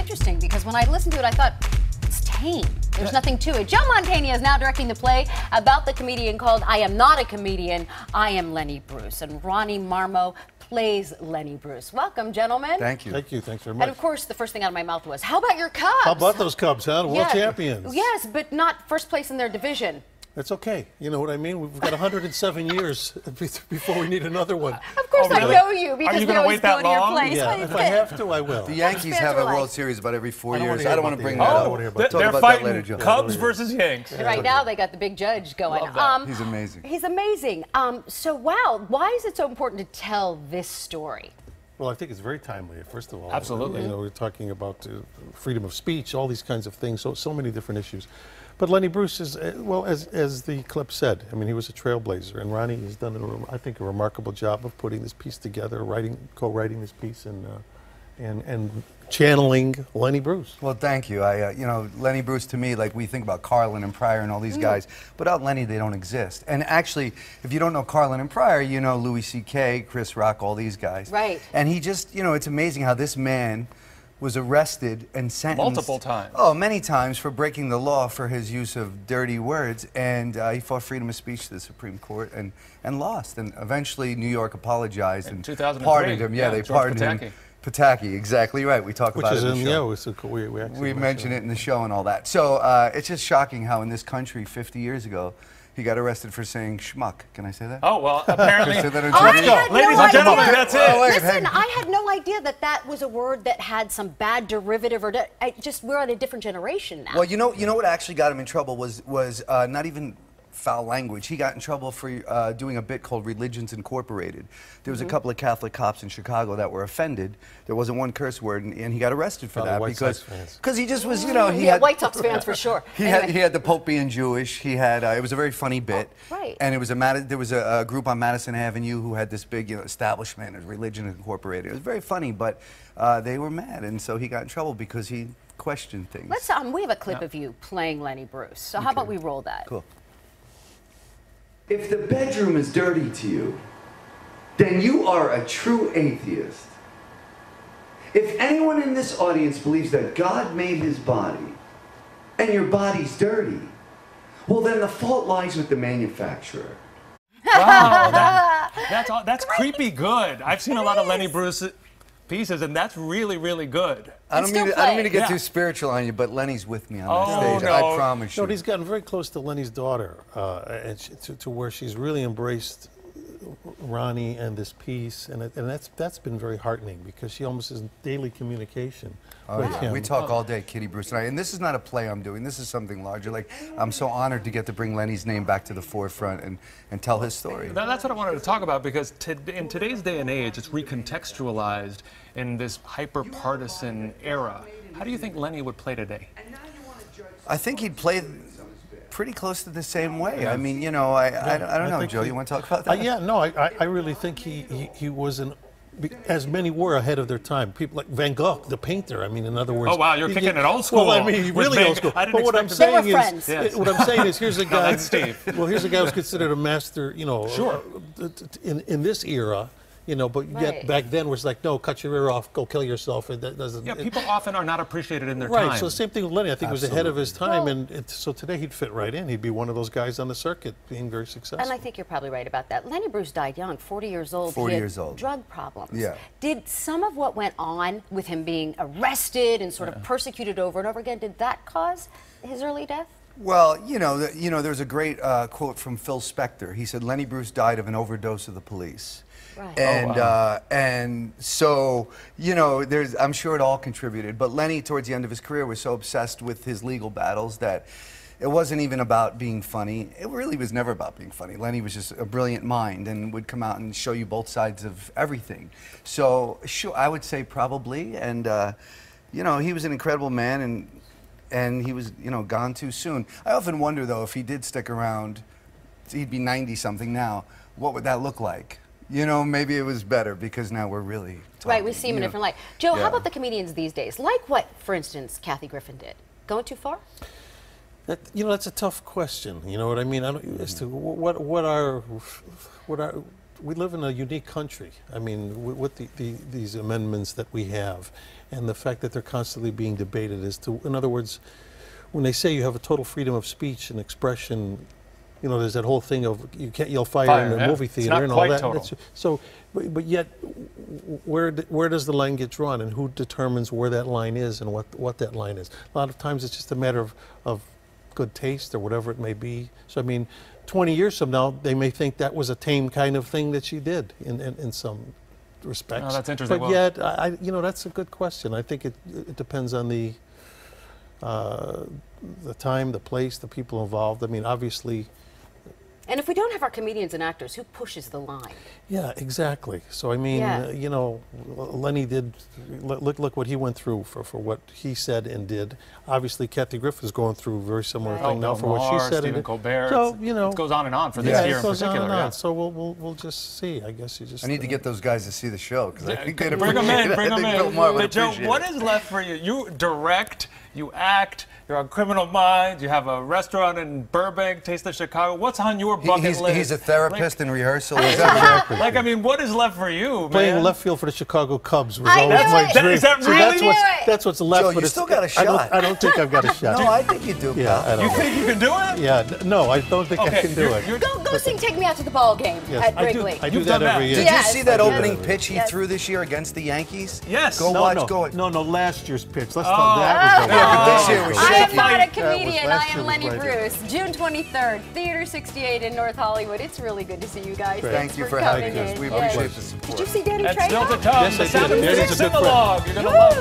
interesting because when I listened to it, I thought, it's tame. There's nothing to it. Joe Mantegna is now directing the play about the comedian called I Am Not a Comedian, I Am Lenny Bruce. And Ronnie Marmo plays Lenny Bruce. Welcome, gentlemen. Thank you. Thank you. Thanks very much. And of course, the first thing out of my mouth was, how about your Cubs? How about those Cubs, huh? World champions. Yes, but not first place in their division. That's okay. You know what I mean? We've got 107 years before we need another one. Of course, I know you because we always go to your place. Yeah, if I have to, I will. The Yankees have a World Series about every 4 years. I don't want to bring that up. They're fighting Cubs versus Yanks. And right now, they got the big judge going. He's amazing. He's amazing. So, wow, why is it so important to tell this story? Well, I think it's very timely, first of all. Absolutely. You know, we're talking about freedom of speech, all these kinds of things, so many different issues. But Lenny Bruce is, well, as the clip said, I mean, he was a trailblazer, and Ronnie has done, I think, a remarkable job of putting this piece together, co-writing this piece, and channeling Lenny Bruce. Well, thank you. You know, Lenny Bruce to me, like we think about Carlin and Pryor and all these guys, but without Lenny, they don't exist. And actually, if you don't know Carlin and Pryor, you know Louis C.K., Chris Rock, all these guys. Right. And he just, you know, it's amazing how this man was arrested and sentenced multiple times. Oh, many times for breaking the law for his use of dirty words, and he fought freedom of speech to the Supreme Court and lost. And eventually, New York apologized and pardoned him. Yeah, they pardoned him. Pataki, exactly right. We talk about it in the show. We mention it in the show and all that. So it's just shocking how in this country 50 years ago, he got arrested for saying schmuck. Can I say that? Oh, well, apparently. Ladies and gentlemen, that's it. Listen, I had no idea that that was a word that had some bad derivative or we're on a different generation now. Well, you know what actually got him in trouble was not even foul language. He got in trouble for doing a bit called Religions Incorporated. There was a couple of Catholic cops in Chicago that were offended. There wasn't one curse word, and he got arrested for that because he just was, you know, he had White Sox fans for sure. He had the Pope being Jewish. He had it was a very funny bit. Right. And it was there was a group on Madison Avenue who had this big establishment of Religion Incorporated. It was very funny, but they were mad, and so he got in trouble because he questioned things. Let's we have a clip of you playing Lenny Bruce. So how about we roll that? Cool. If the bedroom is dirty to you, then you are a true atheist. If anyone in this audience believes that God made his body and your body's dirty, well then the fault lies with the manufacturer. Wow, that's creepy good. I've seen a lot of Lenny Bruce pieces, and that's really, really good. I don't mean to get too spiritual on you, but Lenny's with me on the stage. No. I promise you. No, he's gotten very close to Lenny's daughter, and to where she's really embraced Ronnie and this piece, and that's been very heartening because she almost is in daily communication with him. We talk all day, Kitty Bruce and I, and this is not a play I'm doing. This is something larger. Like, I'm so honored to get to bring Lenny's name back to the forefront and tell his story. That's what I wanted to talk about because in today's day and age, it's recontextualized in this hyper-partisan era. How do you think Lenny would play today? I think he'd play pretty close to the same way. I mean, you know, I don't know, Joe, you want to talk about that? Yeah, no, I really think he was as many were ahead of their time. People like Van Gogh, the painter. I mean, in other words. Oh wow, you're kicking it old school. Well, I mean, really old school. But what I'm saying is, here's a guy. Well, here's a guy who's considered a master. You know, in this era. You know, but yet back then was like, no, cut your ear off, go kill yourself. And that doesn't. Yeah, people often are not appreciated in their time. Right. So the same thing with Lenny. I think he was ahead of his time, and so today he'd fit right in. He'd be one of those guys on the circuit, being very successful. And I think you're probably right about that. Lenny Bruce died young, 40 years old. 40 years old. Drug problems. Yeah. Did some of what went on with him being arrested and sort of persecuted over and over again, did that cause his early death? Well, you know, there's a great quote from Phil Spector. He said, Lenny Bruce died of an overdose of the police. Right. And and so, you know, I'm sure it all contributed. But Lenny, towards the end of his career, was so obsessed with his legal battles that it wasn't even about being funny. It really was never about being funny. Lenny was just a brilliant mind and would come out and show you both sides of everything. So, sure, I would say probably. And, you know, he was an incredible man, and he was, you know, gone too soon. I often wonder, though, if he did stick around, he'd be 90-something now, what would that look like? You know, maybe it was better because now we're really talking. Right, we see him in a different light. Joe, how about the comedians these days? Like what, for instance, Kathy Griffin did? Going too far? You know, that's a tough question. You know what I mean? As to what are we live in a unique country. I mean, with these amendments that we have, and the fact that they're constantly being debated as to, in other words, when they say you have a total freedom of speech and expression, you know, there's that whole thing of you'll fire in a movie theater and all that. Total. So, but yet, where does the line get drawn, and who determines where that line is and what that line is? A lot of times it's just a matter of good taste or whatever it may be. So I mean, 20 years from now, they may think that was a tame kind of thing that she did in some respects. Oh, that's interesting. But yet, you know, that's a good question. I think it depends on the time, the place, the people involved. I mean, obviously. And if we don't have our comedians and actors, who pushes the line? Yeah, exactly. So I mean, you know, Lenny did. Look what he went through for what he said and did. Obviously, Kathy Griffin's going through a very similar thing now for what she said. Stephen and Colbert. So you know, it goes on and on for this year in particular. On and on. So we'll just see. I guess you just. I need to get those guys to see the show because I think they'd bring them in. Bring them in. But Joe, what is left for you? You direct. You act. You're on Criminal Minds. You have a restaurant in Burbank, Taste of Chicago. What's on your bucket list? He's a therapist in rehearsal. Exactly. Like, I mean, what is left for you, Playing man? left field for the Chicago Cubs was always my dream. Is that really? So that's what's left. Joe, but you still got a shot. I don't think I've got a shot. No, I think you do. Yeah, I don't You know. think you can do it? Yeah, no, I don't think I can do it. Go sing "Take Me Out to the Ball Game" at Wrigley. I do You've that done every that. year. Did you see that Yes. opening pitch he threw this year against the Yankees? Yes. Go watch. No, last year's pitch. Let's Oh. talk that. Yeah, but this year was I am shaky. not a That comedian. was I last am year Lenny was right Bruce. June 23rd, Theater 68 in North Hollywood. It's really good to see you guys. Great. Thanks Thank you for coming having us. in. We Yes. appreciate the support. Did you see Danny That's Trejo? still to come. Yes, the I Sound did. of Danny's Music a good friend. sing-along. You're going to love it.